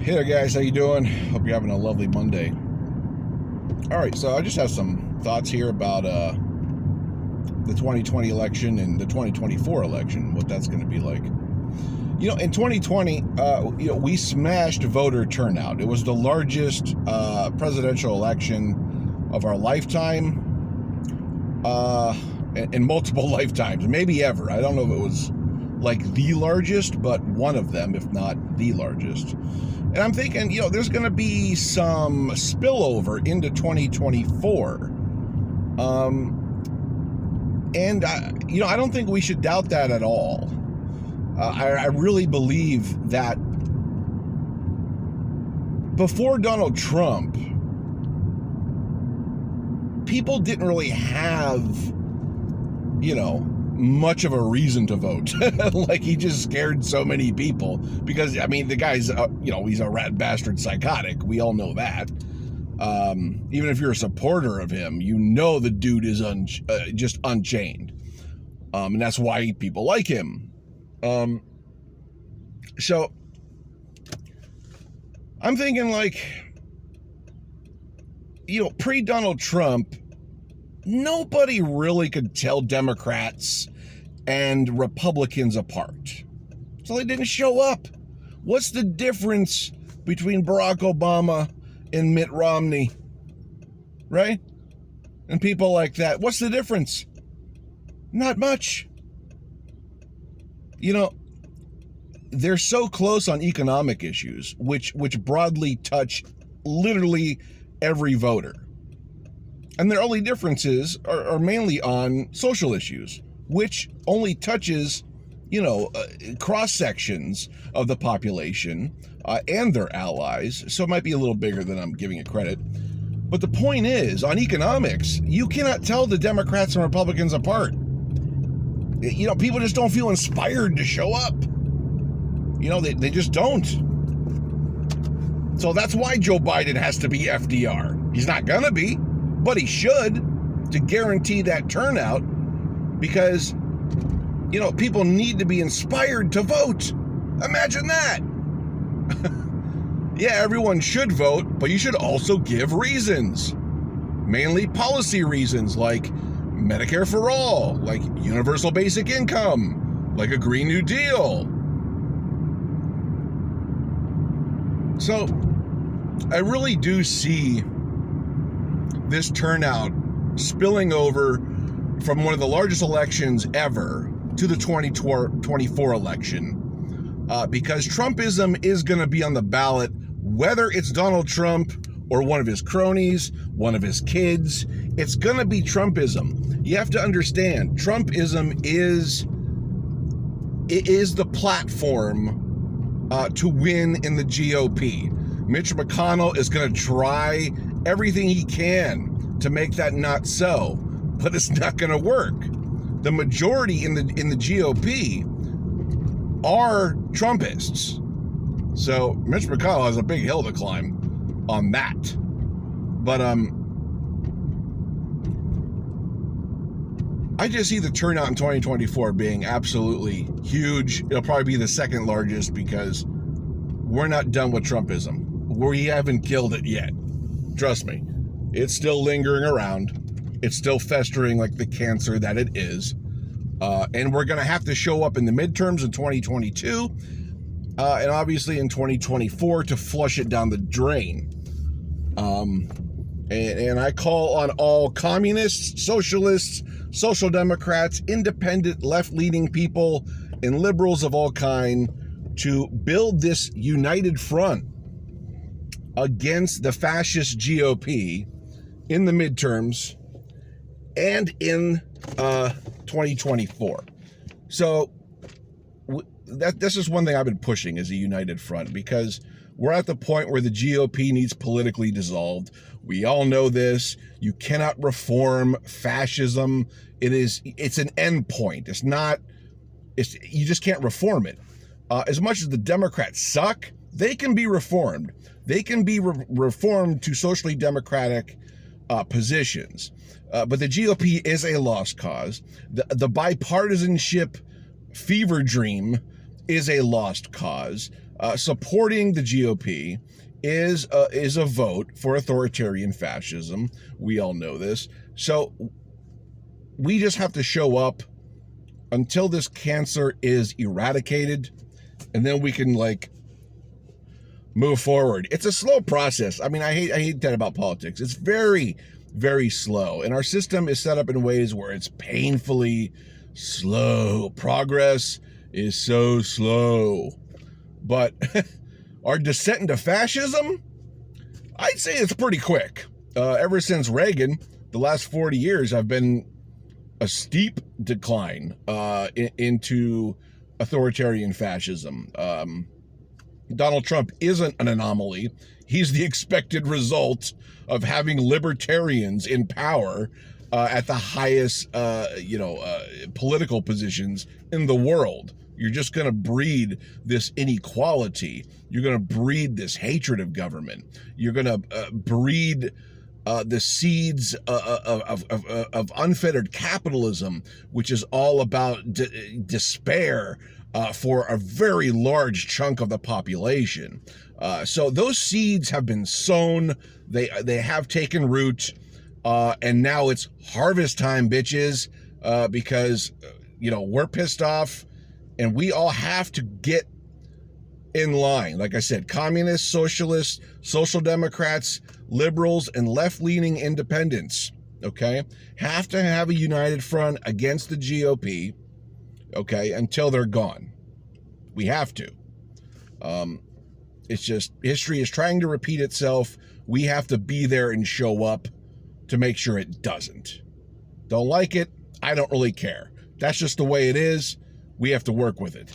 Hey there, guys. How you doing? Hope you're having a lovely Monday. All right, so I just have some thoughts here about the 2020 election and the 2024 election, what that's going to be like. You know, in 2020, we smashed voter turnout. It was the largest presidential election of our lifetime, in multiple lifetimes, maybe ever. I don't know if it was like the largest, but one of them, if not the largest. And I'm thinking, there's going to be some spillover into 2024. I don't think we should doubt that at all. I really believe that before Donald Trump, people didn't really have, much of a reason to vote. Like, he just scared so many people because, the guy's, he's a rat bastard psychotic. We all know that. Even if you're a supporter of him, the dude is just unchained. And that's why people like him. So I'm thinking, pre-Donald Trump, nobody really could tell Democrats and Republicans apart. So they didn't show up. What's the difference between Barack Obama and Mitt Romney? Right? And people like that. What's the difference? Not much. They're so close on economic issues, which broadly touch literally every voter. And their only differences are mainly on social issues, which only touches, cross sections of the population and their allies. So it might be a little bigger than I'm giving it credit. But the point is, on economics, you cannot tell the Democrats and Republicans apart. People just don't feel inspired to show up. They just don't. So that's why Joe Biden has to be FDR. He's not gonna be, but he should, to guarantee that turnout, because, people need to be inspired to vote. Imagine that. Yeah, everyone should vote, but you should also give reasons. Mainly policy reasons, like Medicare for all, like universal basic income, like a Green New Deal. So I really do see this turnout spilling over from one of the largest elections ever to the 2024 election, because Trumpism is going to be on the ballot, whether it's Donald Trump or one of his cronies, one of his kids. It's going to be Trumpism. You have to understand, Trumpism is the platform to win in the GOP. Mitch McConnell is going to try everything he can to make that not so, but it's not going to work. The majority in the GOP are Trumpists. So Mitch McConnell has a big hill to climb on that. But I just see the turnout in 2024 being absolutely huge. It'll probably be the second largest because we're not done with Trumpism. We haven't killed it yet. Trust me. It's still lingering around. It's still festering like the cancer that it is. And we're going to have to show up in the midterms in 2022 and obviously in 2024 to flush it down the drain. And I call on all communists, socialists, social democrats, independent, left-leaning people, and liberals of all kind to build this united front against the fascist GOP in the midterms and in 2024. So this is one thing I've been pushing, is a united front, because we're at the point where the GOP needs politically dissolved. We all know this. You cannot reform fascism. It's an end point. You just can't reform it. As much as the Democrats suck, they can be reformed. They can be reformed to socially democratic positions. But the GOP is a lost cause. The bipartisanship fever dream is a lost cause. supporting the GOP is a vote for authoritarian fascism. We all know this. So we just have to show up until this cancer is eradicated, and then we can like move forward. It's a slow process. I mean, I hate that about politics. It's very, very slow, and our system is set up in ways where it's painfully slow. Progress is so slow. But our descent into fascism, I'd say it's pretty quick. Ever since Reagan, the last 40 years have been a steep decline into authoritarian fascism. Donald Trump isn't an anomaly. He's the expected result of having libertarians in power at the highest, political positions in the world. You're just going to breed this inequality. You're going to breed this hatred of government. You're going to breed the seeds of unfettered capitalism, which is all about despair for a very large chunk of the population. So those seeds have been sown. They have taken root, and now it's harvest time, bitches, because we're pissed off. And we all have to get in line. Like I said, communists, socialists, social democrats, liberals, and left-leaning independents, okay, have to have a united front against the GOP, okay, until they're gone. We have to. It's just, history is trying to repeat itself. We have to be there and show up to make sure it doesn't. Don't like it? I don't really care. That's just the way it is. We have to work with it.